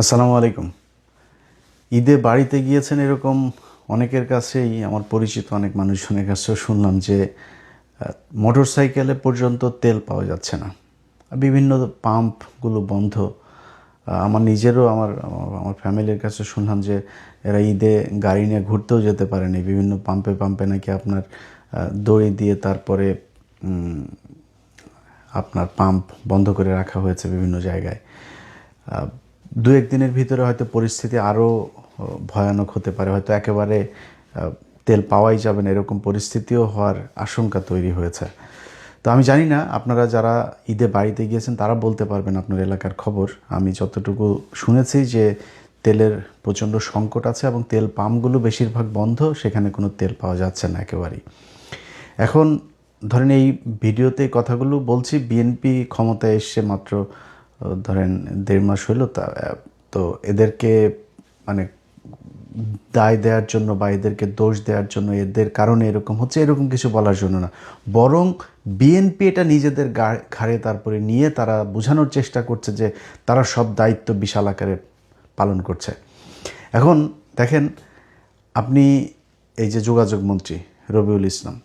আসসালামু আলাইকুম। ঈদে বাড়িতে গিয়েছেন এরকম অনেকের কাছেই, আমার পরিচিত অনেক মানুষজনের কাছেও শুনলাম যে মোটর সাইকেলে পর্যন্ত তেল পাওয়া যাচ্ছে না। বিভিন্ন পাম্পগুলো বন্ধ। আমার নিজেরও আমার আমার ফ্যামিলির কাছে শুনলাম যে এরা ঈদে গাড়ি নিয়ে ঘুরতেও যেতে পারেনি। বিভিন্ন পাম্পে পাম্পে নাকি আপনার দড়ি দিয়ে তারপরে আপনার পাম্প বন্ধ করে রাখা হয়েছে বিভিন্ন জায়গায়। দু একদিনের ভিতরে হয়তো পরিস্থিতি আরও ভয়ানক হতে পারে, হয়তো একেবারে তেল পাওয়াই যাবে না, এরকম পরিস্থিতিও হওয়ার আশঙ্কা তৈরি হয়েছে। তো আমি জানি না আপনারা যারা ঈদে বাড়িতে গিয়েছেন তারা বলতে পারবেন আপনার এলাকার খবর। আমি যতটুকু শুনেছি যে তেলের প্রচণ্ড সংকট আছে এবং তেল পাম্পগুলো বেশিরভাগ বন্ধ, সেখানে কোনো তেল পাওয়া যাচ্ছে না একেবারেই। এখন ধরেন এই ভিডিওতে কথাগুলো বলছি, বিএনপি ক্ষমতায় এসছে মাত্র ধরেন 1.5 মাস হলো, তো এদেরকে মানে দায় দেওয়ার জন্য বা এদেরকে দোষ দেওয়ার জন্য, এদের কারণে এরকম হচ্ছে এরকম কিছু বলার জন্য না, বরং বিএনপি এটা নিজেদের ঘাড়ে তারপরে নিয়ে তারা বোঝানোর চেষ্টা করছে যে তারা সব দায়িত্ব বিশাল আকারে পালন করছে। এখন দেখেন, আপনি এই যে যোগাযোগ মন্ত্রী রবিউল ইসলাম,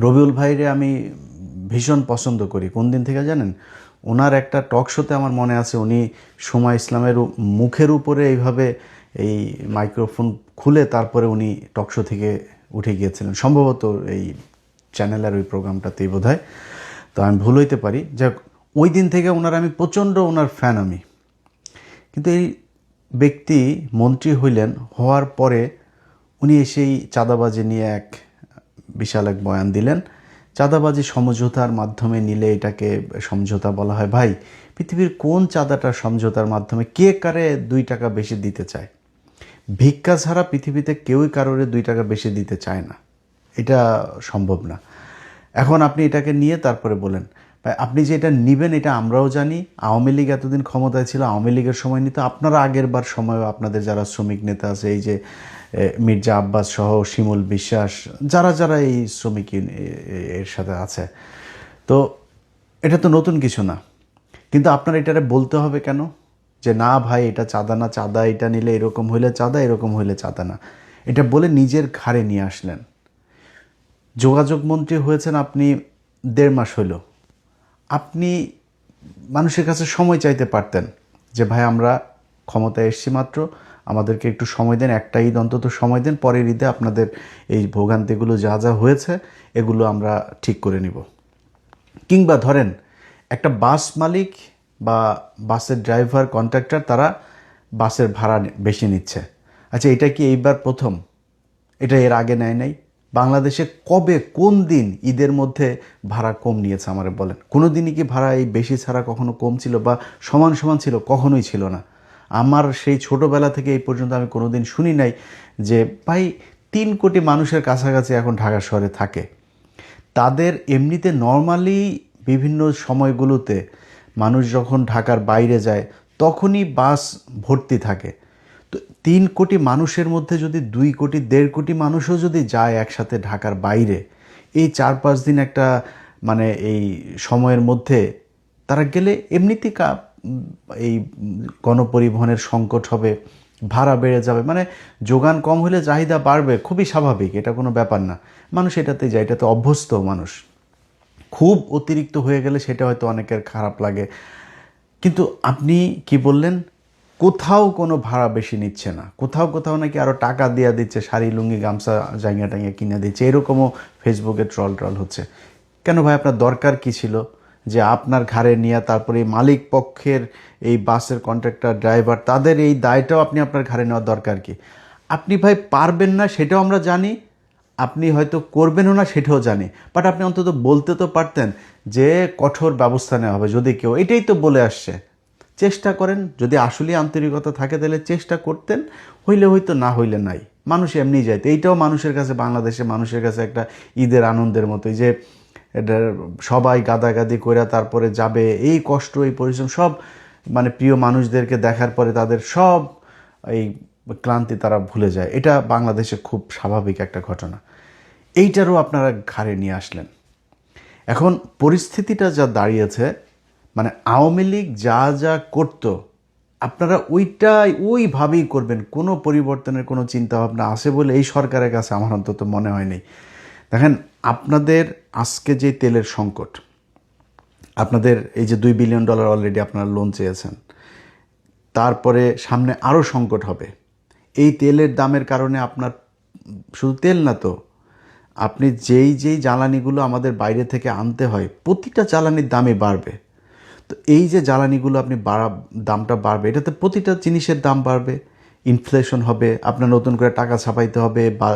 রবিউল ভাইরে আমি ভীষণ পছন্দ করি। কোন দিন থেকে জানেন? ওনার একটা টক শোতে আমার মনে আছে উনি সময় ইসলামের মুখের উপরে এইভাবে এই মাইক্রোফোন খুলে তারপরে উনি টক শো থেকে উঠে গিয়েছিলেন, সম্ভবত এই চ্যানেলের ওই প্রোগ্রামটাতেই বোধহয়, তো আমি ভুল হইতে পারি। যাক, ওই দিন থেকে ওনার আমি প্রচণ্ড ওনার ফ্যান আমি। কিন্তু এই ব্যক্তি মন্ত্রী হইলেন, হওয়ার পরে উনি এসেই চাঁদাবাজি নিয়ে বিশাল এক বয়ান দিলেন। চাঁদাবাজি সমঝোতার মাধ্যমে নিলে এটাকে সমঝোতা বলা হয়। ভাই, পৃথিবীর কোন চাঁদাটা সমঝোতার মাধ্যমে? কে কারে 2 টাকা বেশি দিতে চায়? ভিক্ষা ছাড়া পৃথিবীতে কেউই কারোরে 2 টাকা বেশি দিতে চায় না, এটা সম্ভব না। এখন আপনি এটাকে নিয়ে তারপরে বলেন ভাই আপনি যে এটা নিবেন এটা আমরাও জানি। আওয়ামী লীগ এতদিন ক্ষমতায় ছিল, আওয়ামী লীগের সময় নিত, আপনারা আগের বার সময়ও আপনাদের যারা শ্রমিক নেতা আছে, এই যে মির্জা আব্বাস সহ শিমুল বিশ্বাস, যারা যারা এই শ্রমিক এর সাথে আছে, তো এটা তো নতুন কিছু না। কিন্তু আপনার এটারে বলতে হবে কেন যে না ভাই এটা চাঁদা না, চাঁদা এটা নিলে এরকম হইলে চাঁদা, এরকম হইলে চাঁদা না? এটা বলে নিজের ঘাড়ে নিয়ে আসলেন। যোগাযোগ মন্ত্রী হয়েছেন আপনি 1.5 মাস হইল। আপনি মানুষের কাছে সময় চাইতে পারতেন যে ভাই আমরা ক্ষমতায় এসছি মাত্র, আমাদেরকে একটু সময় দেন, একটা ঈদ অন্তত সময় দেন, পরের ঈদে আপনাদের এই ভোগান্তিগুলো যা যা হয়েছে এগুলো আমরা ঠিক করে নিব। কিংবা ধরেন একটা বাস মালিক বা বাসের ড্রাইভার, কন্ট্রাক্টর, তারা বাসের ভাড়া বেশি নিচ্ছে। আচ্ছা, এটা কি এইবার প্রথম? এটা এর আগে নেয় নাই? বাংলাদেশে কবে, কোন দিন ঈদের মধ্যে ভাড়া কম নিয়েছে আমারে বলেন? কোনো দিনই কি ভাড়া এই বেশি ছাড়া কখনো কম ছিল বা সমান সমান ছিল? কখনোই ছিল না। আমার সেই ছোটোবেলা থেকে এই পর্যন্ত আমি কোনো দিন শুনি নাই যে ভাই 3 কোটি মানুষের কাছাকাছি এখন ঢাকা শহরে থাকে, তাদের এমনিতে নর্মালি বিভিন্ন সময়গুলোতে মানুষ যখন ঢাকার বাইরে যায় তখনই বাস ভর্তি থাকে। তো 3 কোটি মানুষের মধ্যে যদি 2 কোটি 1.5 কোটি মানুষও যদি যায় একসাথে ঢাকার বাইরে, এই 4-5 দিন একটা মানে এই সময়ের মধ্যে তারা গেলে এমনিতেই এই গণপরিবহনের সংকট হবে, ভাড়া বেড়ে যাবে, মানে যোগান কম হলে চাহিদা বাড়বে, খুবই স্বাভাবিক, এটা কোনো ব্যাপার না। মানুষ এটাতে যায়, এটাতে অভ্যস্ত মানুষ। খুব অতিরিক্ত হয়ে গেলে সেটা হয়তো অনেকের খারাপ লাগে। কিন্তু আপনি কি বললেন? কোথাও কোনো ভাড়া বেশি নিচ্ছে না, কোথাও কোথাও নাকি আরও টাকা দেওয়া দিচ্ছে, শাড়ি লুঙ্গি গামছা জাঙ্গিয়া টাঙ্গিয়া কিনে দিচ্ছে, এরকমও ফেসবুকে ট্রল হচ্ছে। কেন ভাই, আপনার দরকার কি ছিল যে আপনার ঘাড়ে নিয়ে তারপরে এই মালিক পক্ষের এই বাসের কন্ট্রাক্টর ড্রাইভার তাদের এই দায়টাও আপনি আপনার ঘাড়ে নেওয়ার দরকার কি? আপনি ভাই পারবেন না সেটাও আমরা জানি, আপনি হয়তো করবেনও না সেটাও জানি, বাট আপনি অন্তত বলতে তো পারতেন যে কঠোর ব্যবস্থা নেওয়া হবে যদি কেউ, এটাই তো বলে আসছে। চেষ্টা করেন, যদি আসলে আন্তরিকতা থাকে তাহলে চেষ্টা করতেন, হইলে হয়তো, না হইলে নাই। মানুষ এমনি যাইতো, এইটাও মানুষের কাছে, বাংলাদেশে মানুষের কাছে একটা ঈদের আনন্দের মতোই যে এটা সবাই গাদাগাদি করে তারপরে যাবে, এই কষ্ট এই পরিশ্রম সব মানে প্রিয় মানুষদেরকে দেখার পরে তাদের সব এই ক্লান্তি তারা ভুলে যায়। এটা বাংলাদেশে খুব স্বাভাবিক একটা ঘটনা। এইটারও আপনারা ঘাড়ে নিয়ে আসলেন। এখন পরিস্থিতিটা যা দাঁড়িয়েছে, মানে আওয়ামী লীগ যা যা করতো আপনারা ওইভাবেই করবেন। কোনো পরিবর্তনের কোনো চিন্তা ভাবনা আছে বলে এই সরকারের কাছে আমার অন্তত মনে হয়নি। দেখেন, আপনাদের আজকে যে তেলের সংকট, আপনাদের এই যে $2 বিলিয়ন অলরেডি আপনারা লোন চেয়েছেন, তারপরে সামনে আরও সংকট হবে। এই তেলের দামের কারণে আপনার শুধু তেল না তো, আপনি যেই জ্বালানিগুলো আমাদের বাইরে থেকে আনতে হয়, প্রতিটা জ্বালানির দামই বাড়বে। তো এই যে জ্বালানিগুলো আপনি দামটা বাড়বে, এটাতে প্রতিটা জিনিসের দাম বাড়বে, ইনফ্লেশন হবে, আপনার নতুন করে টাকা ছাপাইতে হবে, বা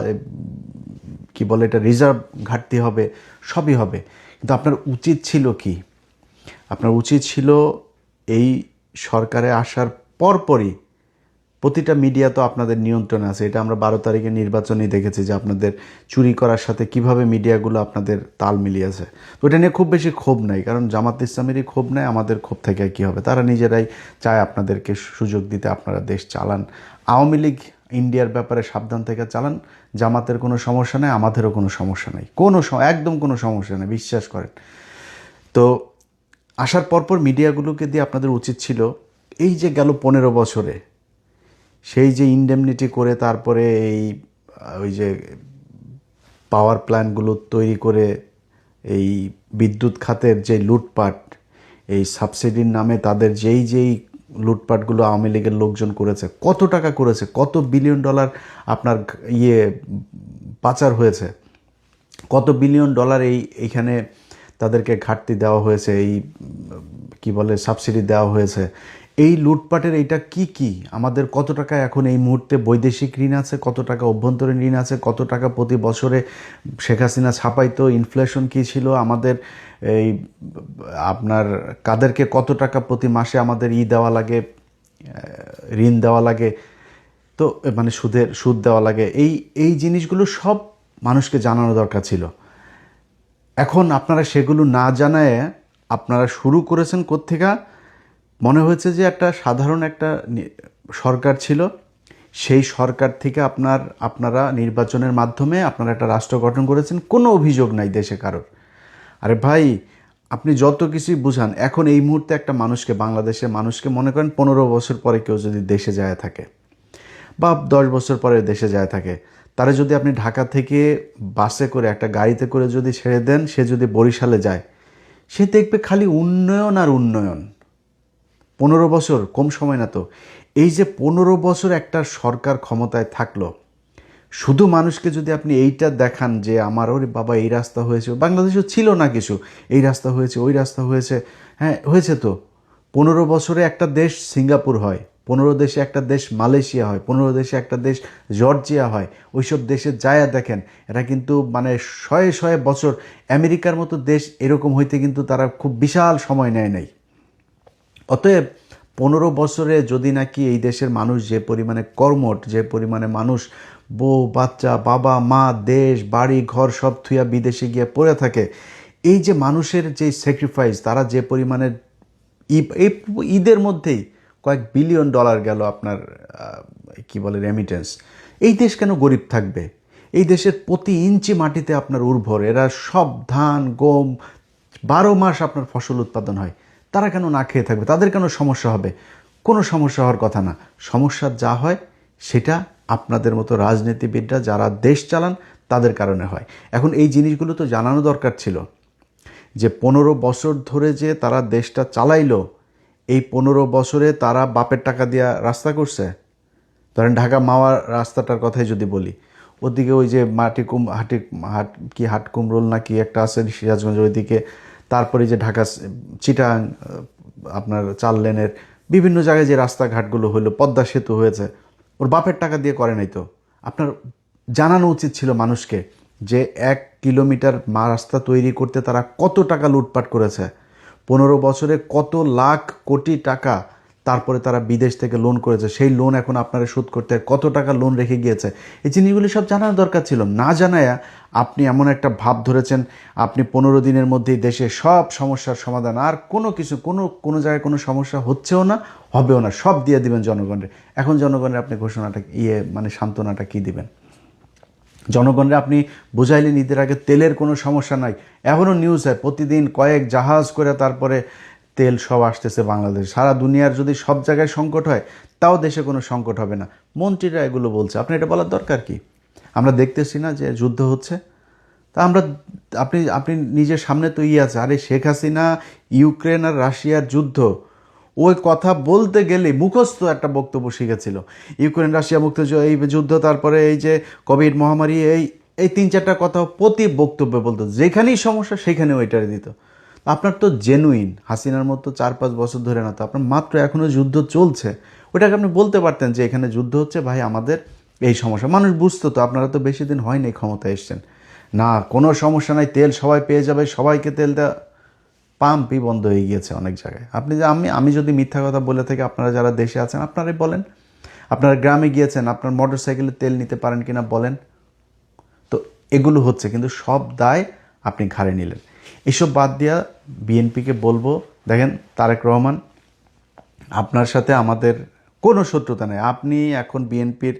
কি বলে এটা, রিজার্ভ ঘাটতি হবে, সবই হবে। কিন্তু আপনার উচিত ছিল কি? আপনার উচিত ছিল এই সরকারে আসার পরপরই, প্রতিটা মিডিয়া তো আপনাদের নিয়ন্ত্রণে আছে, এটা আমরা 12 তারিখে নির্বাচনেই দেখেছি যে আপনাদের চুরি করার সাথে কিভাবে মিডিয়াগুলো আপনাদের তাল মিলিয়েছে। তো এটা নিয়ে খুব বেশি ক্ষোভ নাই, কারণ জামাত ইসলামেরই ক্ষোভ নাই, আমাদের ক্ষোভ থেকে কী হবে? তারা নিজেরাই চায় আপনাদেরকে সুযোগ দিতে, আপনারা দেশ চালান। আওয়ামী লীগ ইন্ডিয়ার ব্যাপারে সাবধান থেকে চালান। জামাতের কোনো সমস্যা নেই, আমাদেরও কোনো সমস্যা নেই, একদম কোনো সমস্যা নেই, বিশ্বাস করেন। তো আসার পরপর মিডিয়াগুলোকে দিয়ে আপনাদের উচিত ছিল, এই যে গেল 15 বছরে সেই যে ইনডেমনিটি করে, তারপরে ওই যে পাওয়ার প্ল্যান্টগুলো তৈরি করে এই বিদ্যুৎ খাতের যে লুটপাট, এই সাবসিডির নামে তাদের যেই লুটপাটগুলো আওয়ামী লীগের লোকজন করেছে, কত টাকা করেছে, কত $1 বিলিয়ন আপনার পাচার হয়েছে, কত $1 বিলিয়ন এইখানে তাদেরকে ঘাটতি দেওয়া হয়েছে, এই কি বলে সাবসিডি দেওয়া হয়েছে। এই লুটপাটের এইটা কি আমাদের কত টাকা এখন এই মুহূর্তে বৈদেশিক ঋণ আছে, কত টাকা অভ্যন্তরীণ ঋণ আছে, কত টাকা প্রতি বছরে শেখ হাসিনা ছাপাইতো, ইনফ্লেশন কি ছিল আমাদের, এই আপনার কাদেরকে কত টাকা প্রতি মাসে আমাদের দেওয়া লাগে, ঋণ দেওয়া লাগে, তো মানে সুদ দেওয়া লাগে। এই জিনিসগুলো সব মানুষকে জানানো দরকার ছিল। এখন আপনারা সেগুলো না জানায় আপনারা শুরু করেছেন কোত্থেকে? মনে হয়েছে যে একটা সাধারণ একটা সরকার ছিল, সেই সরকার থেকে আপনারা নির্বাচনের মাধ্যমে আপনারা একটা রাষ্ট্র গঠন করেছেন, কোনো অভিযোগ নাই দেশে কারোর। আরে ভাই, আপনি যত কিছুই বুঝান, এখন এই মুহূর্তে একটা মানুষকে, বাংলাদেশের মানুষকে মনে করেন 15 বছর পরে কেউ যদি দেশে যায় থাকে, বা 10 বছর পরে দেশে যায় থাকে, তারা যদি আপনি ঢাকা থেকে বাসে করে, একটা গাড়িতে করে যদি ছেড়ে দেন, সে যদি বরিশালে যায়, সে দেখবে খালি উন্নয়ন আর উন্নয়ন। 15 বছর কম সময় না তো। এই যে 15 বছর একটা সরকার ক্ষমতায় থাকলো, শুধু মানুষকে যদি আপনি এইটা দেখান যে আমার ওরে বাবা এই রাস্তা হয়েছে, বাংলাদেশেও ছিল না কিছু, এই রাস্তা হয়েছে, ওই রাস্তা হয়েছে, হ্যাঁ হয়েছে তো। 15 বছরে একটা দেশ সিঙ্গাপুর হয়, 15 দেশে একটা দেশ মালয়েশিয়া হয়, 15 দেশে একটা দেশ জর্জিয়া হয়। ওইসব দেশে যায় দেখেন, এরা কিন্তু মানে শয়ে বছর, আমেরিকার মতো দেশ এরকম হইতে কিন্তু তারা খুব বিশাল সময় নেয় নাই। অতএব 15 বছরে যদি নাকি এই দেশের মানুষ যে পরিমাণে কর্মঠ, যে পরিমাণে মানুষ বউ বাচ্চা বাবা মা দেশ বাড়ি ঘর সব থুয়া বিদেশে গিয়ে পড়ে থাকে, এই যে মানুষের যে স্যাক্রিফাইস, তারা যে পরিমাণে এই ঈদের মধ্যেই কয়েক $1 বিলিয়ন গেল আপনার কি বলে রেমিটেন্স। এই দেশ কেন গরিব থাকবে? এই দেশের প্রতি ইঞ্চি মাটিতে আপনার উর্বর, এরা সব ধান গম 12 মাস আপনার ফসল উৎপাদন হয়, তারা কেন না খেয়ে থাকবে? তাদের কেন সমস্যা হবে? কোনো সমস্যা হওয়ার কথা না। সমস্যা যা হয় সেটা আপনাদের মতো রাজনীতিবিদরা যারা দেশ চালান তাদের কারণে হয়। এখন এই জিনিসগুলো তো জানানো দরকার ছিল যে 15 বছর ধরে যে তারা দেশটা চালাইলো, এই 15 বছরে তারা বাপের টাকা দিয়ে রাস্তা করছে। ধরেন ঢাকা মাওয়া রাস্তাটার কথাই যদি বলি, ওদিকে ওই যে হাট কুমরোল না কি একটা আছে সিরাজগঞ্জের ওইদিকে, তারপরে যে ঢাকা চিটাগাং আপনার 4 লেনের বিভিন্ন জায়গায় যে রাস্তাঘাটগুলো হলো, পদ্মা সেতু হয়েছে, ওর বাপের টাকা দিয়ে করে নাই তো। আপনার জানানো উচিত ছিল মানুষকে যে 1 কিলোমিটার রাস্তা তৈরি করতে তারা কত টাকা লুটপাট করেছে, 15 বছরে কত লাখ কোটি টাকা তারপরে তারা বিদেশ থেকে লোন করেছে, সেই লোন এখন আপনারা শোধ করতে কত টাকা লোন রেখে গিয়েছে। এই জিনিসগুলি সব জানার দরকার ছিল। না জানায়া আপনি এমন একটা ভাব ধরেছেন আপনি 15 দিনের মধ্যেই দেশে সব সমস্যার সমাধান, আর কোনো জায়গায় কোনো সমস্যা হচ্ছেও না, হবেও না, সব দিয়ে দিবেন জনগণের। এখন জনগণের আপনি ঘোষণাটা মানে সান্ত্বনাটা কি দিবেন? জনগণরে আপনি বুঝাইলেন ঈদের আগে তেলের কোনো সমস্যা নাই, এখনও নিউজ হয় প্রতিদিন কয়েক জাহাজ করে তারপরে তেল সব আসতেছে বাংলাদেশ। সারা দুনিয়ার যদি সব জায়গায় সংকট হয় তাও দেশে কোনো সংকট হবে না। মন্ত্রীরা এগুলো বলছে, আপনি এটা বলার দরকার কি? আমরা দেখতেছি না যে যুদ্ধ হচ্ছে? তা আমরা, আপনি আপনি নিজের সামনে তো আছে, আরে শেখ হাসিনা ইউক্রেন আর রাশিয়ার যুদ্ধ, ওই কথা বলতে গেলে মুখস্থ একটা বক্তব্য শিখেছিল। ইউক্রেন রাশিয়া মুক্ত এই যুদ্ধ, তারপরে এই যে কোভিড মহামারী, এই এই 3-4টা কথা প্রতি বক্তব্যে বলতো, যেখানেই সমস্যা সেখানে ওইটারে দিত। আপনার তো জেনুইন হাসিনার মতো 4-5 বছর ধরে না তো, আপনার মাত্র এখনও যুদ্ধ চলছে, ওটাকে আপনি বলতে পারতেন যে এখানে যুদ্ধ হচ্ছে ভাই, আমাদের এই সমস্যা, মানুষ বুঝতো তো। আপনারা তো বেশি দিন হয়নি ক্ষমতায় এসছেন, না কোনো সমস্যা নাই, তেল সবাই পেয়ে যাবে, সবাইকে তেল দেওয়া, পাম্পই বন্ধ হয়ে গিয়েছে অনেক জায়গায়। আপনি যে আমি যদি মিথ্যা কথা বলে থাকি, আপনারা যারা দেশে আছেন আপনারাই বলেন। আপনারা গ্রামে গিয়েছেন, আপনার মোটর সাইকেলে তেল নিতে পারেন কিনা বলেন। তো এগুলো হচ্ছে, কিন্তু সব দায় আপনি ঘাড়ে নিলেন। এসব বাদ দিয়া বিএনপিকে বলবো, দেখেন তারেক রহমান, আপনার সাথে আমাদের কোনো শত্রুতা নেই। আপনি এখন বিএনপির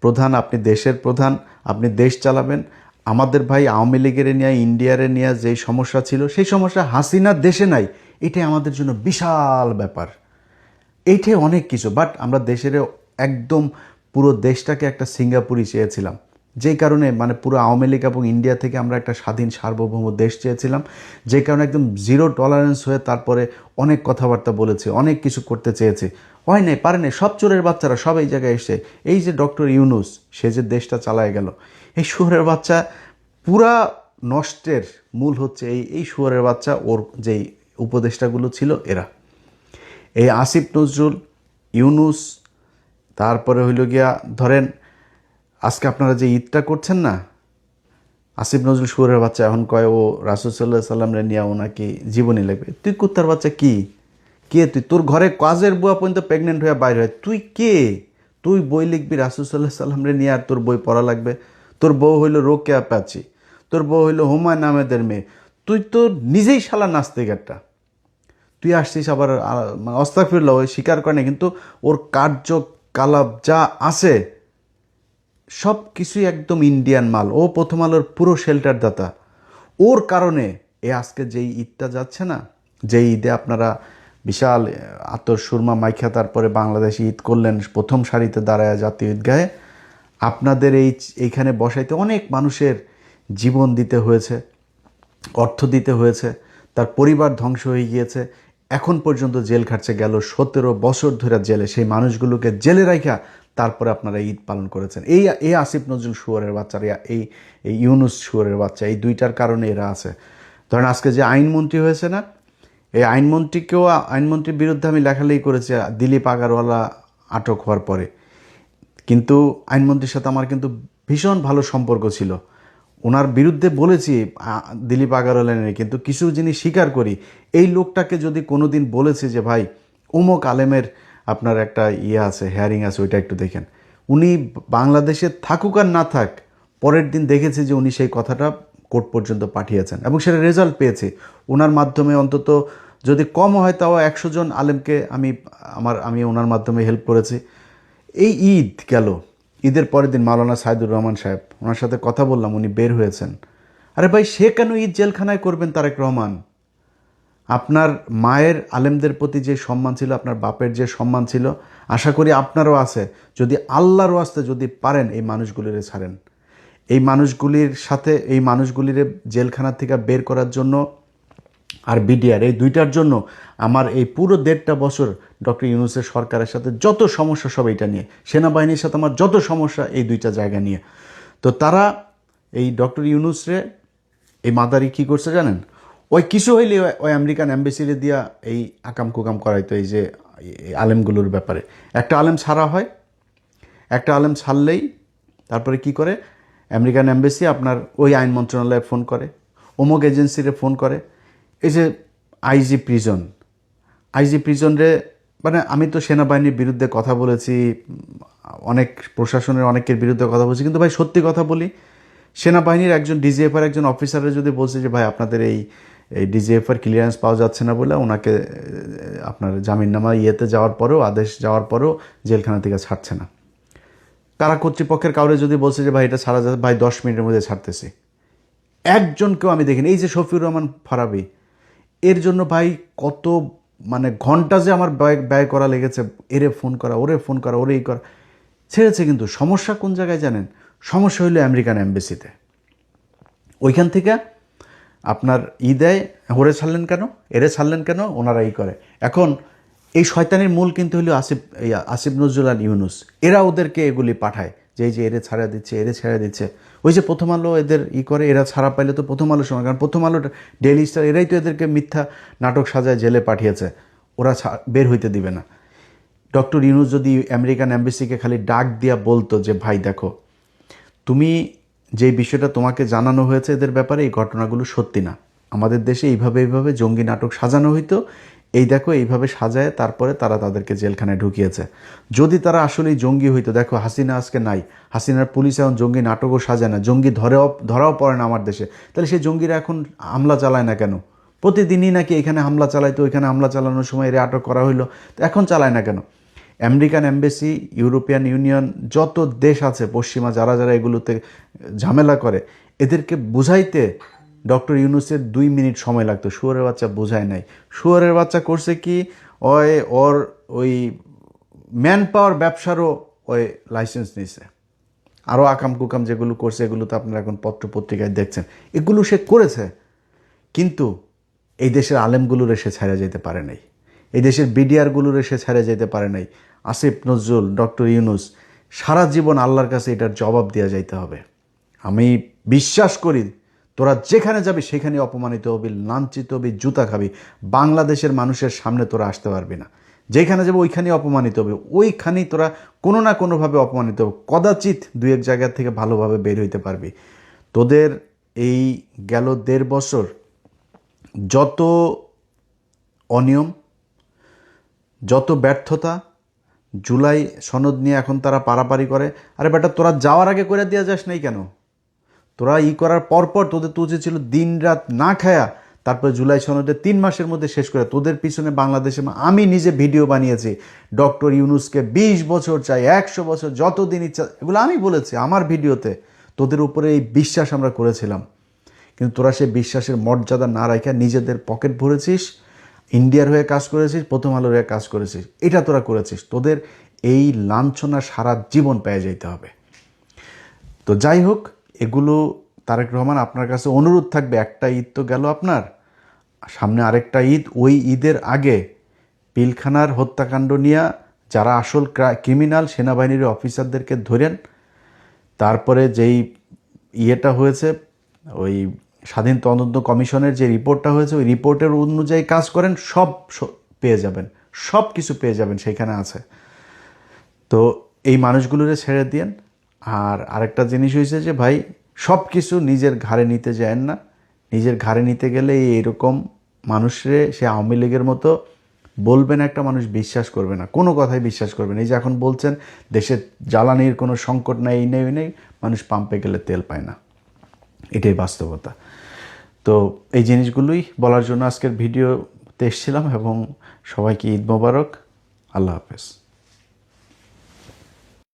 প্রধান, আপনি দেশের প্রধান, আপনি দেশ চালাবেন। আমাদের ভাই আওয়ামী লীগের নিয়ে, ইন্ডিয়ারে নিয়ে যেই সমস্যা ছিল, সেই সমস্যা হাসিনার দেশে নাই। এটাই আমাদের জন্য বিশাল ব্যাপার, এইটাই অনেক কিছু। বাট আমরা দেশের একদম পুরো দেশটাকে একটা সিঙ্গাপুরই চেয়েছিলাম, যেই কারণে মানে পুরো আওয়ামী লীগ এবং ইন্ডিয়া থেকে আমরা একটা স্বাধীন সার্বভৌম দেশ চেয়েছিলাম, যে কারণে একদম জিরো টলারেন্স হয়ে তারপরে অনেক কথাবার্তা বলেছে, অনেক কিছু করতে চেয়েছে, হয় নাই, পারে নাই। সব চোরের বাচ্চারা সব এই জায়গায় এসে, এই যে ডক্টর ইউনূস, সে যে দেশটা চালায় গেল, এই শুয়োরের বাচ্চা, পুরা নষ্টের মূল হচ্ছে এই শুয়োরের বাচ্চা, ওর যেই উপদেষ্টাগুলো ছিল এরা, এই আসিফ নজরুল, ইউনূস, তারপরে হইল গিয়া ধরেন আজকে আপনারা যে ঈদটা করছেন না, আসিফ নজরুল শুয়োরের বাচ্চা এখন কয় ও রাসূল সাল্লাল্লাহু আলাইহি সাল্লামরে নিয়ে ওনাকে জীবনী লাগবে। তুই কুত্তার বাচ্চা কি? কে তুই? তোর ঘরে কাজের বুয়া পর্যন্ত প্রেগনেন্ট হয়ে বাইরে হয়, তুই কে? তুই বই লিখবি রাসূল সাল্লাল্লাহু আলাইহি সাল্লামরে নিয়ে, আর তোর বই পড়া লাগবে? তোর বউ হইল রোকেয়া প্যাচি, তোর বউ হইল হুমায়ুন আহমেদের মেয়ে, তুই তো নিজেই শালা নাস্তিক একটা। তুই আসছিস আবার আস্তাগফিরুল্লাহ, ওই স্বীকার করে না, কিন্তু ওর কার্যকলাপ যা আছে সব কিছুই একদম ইন্ডিয়ান মাল। ও প্রথম আলোর পুরো শেল্টার দাতা। ওর কারণে আজকে যেই ঈদটা যাচ্ছে না, যেই ঈদে আপনারা বিশাল আতর সুরমা মাইখা তারপরে বাংলাদেশে ঈদ করলেন, প্রথম সারিতে দাঁড়ায় জাতীয় ঈদগাহে, আপনাদের এইখানে বসাইতে অনেক মানুষের জীবন দিতে হয়েছে, অর্থ দিতে হয়েছে, তার পরিবার ধ্বংস হয়ে গিয়েছে, এখন পর্যন্ত জেল খাটছে, গেল 17 বছর ধরে জেলে। সেই মানুষগুলোকে জেলে রাখা তারপরে আপনারা ঈদ পালন করেছেন। এই আসিফ নজরুল শুয়োরের বাচ্চারা, এই ইউনূস শুয়োরের বাচ্চা, এই দুইটার কারণে এরা আছে। ধরেন আজকে যে আইনমন্ত্রী হয়েছে না, এই আইনমন্ত্রীর বিরুদ্ধে আমি লেখালেখি করেছি দিলীপ আগারওয়ালা আটক হওয়ার পরে। কিন্তু আইনমন্ত্রীর সাথে আমার কিন্তু ভীষণ ভালো সম্পর্ক ছিল, ওনার বিরুদ্ধে বলেছি দিলীপ আগারওয়ালা নিয়ে, কিন্তু কিছু জিনিস স্বীকার করি। এই লোকটাকে যদি কোনো দিন বলেছে যে ভাই অমুক আলেমের আপনার একটা আছে, হেয়ারিং আছে, ওইটা একটু দেখেন, উনি বাংলাদেশে থাকুক আর না থাক, পরের দিন দেখেছি যে উনি সেই কথাটা কোর্ট পর্যন্ত পাঠিয়েছেন এবং সেটা রেজাল্ট পেয়েছে। ওনার মাধ্যমে অন্তত যদি কম হয় তাও 100 জন আলেমকে আমি ওনার মাধ্যমে হেল্প করেছি। এই ঈদ গেল, ঈদের পরের দিন মাওলানা সাইদুর রহমান সাহেব, ওনার সাথে কথা বললাম, উনি বের হয়েছেন। আরে ভাই, সে কেন ঈদ জেলখানায় করবেন? তারেক রহমান, আপনার মায়ের আলেমদের প্রতি যে সম্মান ছিল, আপনার বাপের যে সম্মান ছিল, আশা করি আপনারও আছে। যদি আল্লাহর ওয়াস্তে যদি পারেন এই মানুষগুলিরে ছাড়েন, এই মানুষগুলির সাথে, এই মানুষগুলির জেলখানা থেকে বের করার জন্য আর বিডিআর, এই দুইটার জন্য আমার এই পুরো 1.5 বছর ডক্টর ইউনূসের সরকারের সাথে যত সমস্যা সব এইটা নিয়ে, সেনাবাহিনীর সাথে আমার যত সমস্যা এই দুইটা জায়গা নিয়ে। তো তারা এই ডক্টর ইউনূসরে, এই মাদারি কী করছে জানেন? ওই কিছু হইলে ওই আমেরিকান অ্যাম্বাসিরে দিয়া এই আকাম কুকাম করাইতো, এই যে আলেমগুলোর ব্যাপারে। একটা আলেম ছাড়া হয়, একটা আলেম ছাড়লেই তারপরে কি করে, আমেরিকান অ্যাম্বাসি আপনার ওই আইন মন্ত্রণালয়ে ফোন করে, অমুক এজেন্সিরে ফোন করে। এই যে আইজি প্রিজনরে, মানে আমি তো সেনাবাহিনীর বিরুদ্ধে কথা বলেছি, অনেক প্রশাসনের অনেকের বিরুদ্ধে কথা বলছি, কিন্তু ভাই সত্যি কথা বলি, সেনাবাহিনীর একজন ডিজিএফআর একজন অফিসারের যদি বলছে যে ভাই আপনাদের এই ডিজিএফআর ক্লিয়ারেন্স পাওয়া যাচ্ছে না বলে ওনাকে আপনার জামিননামা যাওয়ার পরেও, আদেশ যাওয়ার পরেও জেলখানা থেকে ছাড়ছে না, কারা কর্তৃপক্ষের কাউরে যদি বলছে যে ভাই এটা ছাড়া যাচ্ছে, ভাই 10 মিনিটের মধ্যে ছাড়তেছি, একজনকেও আমি দেখিনি। এই যে শফিউর রহমান ফারাবি, এর জন্য ভাই কত মানে ঘন্টা যে আমার ব্যয় করা লেগেছে, এরে ফোন করা, ওরে ফোন করা, ওরে করা, ছেড়েছে। কিন্তু সমস্যা কোন জায়গায় জানেন? সমস্যা হইলো আমেরিকান এম্বাসিতে। ওইখান থেকে আপনার দেয়, ওরে ছাড়লেন কেন, এরে ছাড়লেন কেন, ওনারা করে। এখন এই শয়তানির মূল কিন্তু হলো আসিফ নজরুল আর ইউনুস। এরা ওদেরকে এগুলি পাঠায় যে এই যে এরে ছাড়া দিচ্ছে, এরে ছেড়ে দিচ্ছে। ওই যে প্রথম আলো এদের করে, এরা ছাড়া পাইলে তো প্রথম আলোর সময়, কারণ প্রথম আলো, ডেইলি স্টার, এরাই তো এদেরকে মিথ্যা নাটক সাজায় জেলে পাঠিয়েছে। ওরা বের হইতে দিবে না। ডক্টর ইউনুস যদি আমেরিকান এম্বাসিকে খালি ডাক দিয়া বলতো যে ভাই দেখো, তুমি যে বিষয়টা তোমাকে জানানো হয়েছে এদের ব্যাপারে, এই ঘটনাগুলো সত্যি না, আমাদের দেশে এইভাবে এইভাবে জঙ্গি নাটক সাজানো হইতো, এই দেখো এইভাবে সাজায় তারপরে তারা তাদেরকে জেলখানায় ঢুকিয়েছে। যদি তারা আসলেই জঙ্গি হইতো, দেখো হাসিনা আজকে নাই, হাসিনার পুলিশ এখন জঙ্গি নাটকও সাজায় না, জঙ্গি ধরাও পড়ে না আমার দেশে, তাহলে সেই জঙ্গিরা এখন হামলা চালায় না কেন? প্রতিদিনই নাকি এখানে হামলা চালাইতো, ওইখানে হামলা চালানোর সময় এরা আটক করা হইলো, তো এখন চালায় না কেন? আমেরিকান এম্বাসি, ইউরোপিয়ান ইউনিয়ন, যত দেশ আছে পশ্চিমা, যারা যারা এগুলোতে ঝামেলা করে, এদেরকে বুঝাইতে ডক্টর ইউনুসের 2 মিনিট সময় লাগতো। শুয়োরের বাচ্চা বোঝায় নাই। শুয়োরের বাচ্চা করছে কি, ওর ওই ম্যান পাওয়ার ব্যবসারও ওই লাইসেন্স নিছে। আরও আকাম কুকাম যেগুলো করছে, এগুলো তো আপনারা এখন পত্র পত্রিকায় দেখছেন, এগুলো সে করেছে। কিন্তু এই দেশের আলেমগুলোর সে ছেড়ে যেতে পারে নাই, এই দেশের বিডিআরগুলোর সে ছেড়ে যেতে পারে নাই। আসিফ নজরুল, ডক্টর ইউনুস, সারা জীবন আল্লাহর কাছে এটার জবাব দেওয়া যাইতে হবে। আমি বিশ্বাস করি তোরা যেখানে যাবি সেখানে অপমানিত হবি, লাঞ্ছিত হবি, জুতা খাবি, বাংলাদেশের মানুষের সামনে তোরা আসতে পারবি না। যেখানে যাবো ওইখানেই অপমানিত হবে, ওইখানেই তোরা কোনো না কোনোভাবে অপমানিত হবে। কদাচিৎ 2-1 জায়গা থেকে ভালোভাবে বের হইতে পারবি। তোদের এই গেল 1.5 বছর যত অনিয়ম, যত ব্যর্থতা, জুলাই সনদ নিয়ে এখন তারা পারাপারি করে। আরে বেটা, তোরা যাওয়ার আগে করে দিয়ে যাস নাই কেন? তোরা করার পরপর তোদের তো উচিত ছিল দিন রাত না খায়া তারপরে জুলাই সনদে 3 মাসের মধ্যে শেষ করে। তোদের পিছনে বাংলাদেশে আমি নিজে ভিডিও বানিয়েছি, ডক্টর ইউনুসকে 20 বছর চাই, 100 বছর, যতদিন ইচ্ছা, এগুলো আমি বলেছি আমার ভিডিওতে। তোদের উপরে এই বিশ্বাস আমরা করেছিলাম, কিন্তু তোরা সেই বিশ্বাসের মর্যাদা না রাখা নিজেদের পকেট ভরেছিস, ইন্ডিয়ার হয়ে কাজ করেছিস, প্রথম আলোর হয়ে কাজ করেছিস, এটা তোরা করেছিস। তোদের এই লাঞ্ছনা সারা জীবন পেয়ে যেতে হবে। তো যাই হোক, এগুলো তারেক রহমান, আপনার কাছে অনুরোধ থাকবে, একটা ঈদ তো গেল আপনার, সামনে আরেকটা ঈদ, ওই ঈদের আগে পিলখানার হত্যাকাণ্ড নিয়ে যারা আসল ক্রিমিনাল সেনাবাহিনীর অফিসারদেরকে ধরেন, তারপরে যেই ইয়েটা হয়েছে, ওই স্বাধীন তদন্ত কমিশনের যে রিপোর্টটা হয়েছে, ওই রিপোর্টের অনুযায়ী কাজ করেন, সব পেয়ে যাবেন, সব কিছু পেয়ে যাবেন, সেইখানে আছে। তো এই মানুষগুলোরে ছেড়ে দিয়েন। আর আরেকটা জিনিস হয়েছে যে ভাই, সব কিছু নিজের ঘাড়ে নিতে যায় না। নিজের ঘাড়ে নিতে গেলে এইরকম মানুষরে, সে আওয়ামী লীগের মতো বলবেন একটা মানুষ বিশ্বাস করবে না, কোনো কথাই বিশ্বাস করবে না। এই যে এখন বলছেন দেশে জ্বালানির কোনো সংকট নাই, এই নেই ওই নেই, মানুষ পাম্পে গেলে তেল পায় না, এটাই বাস্তবতা। তো এই জিনিসগুলোই বলার জন্য আজকের ভিডিওতে এসেছিলাম, এবং সবাইকে ঈদ মোবারক, আল্লাহ হাফেজ।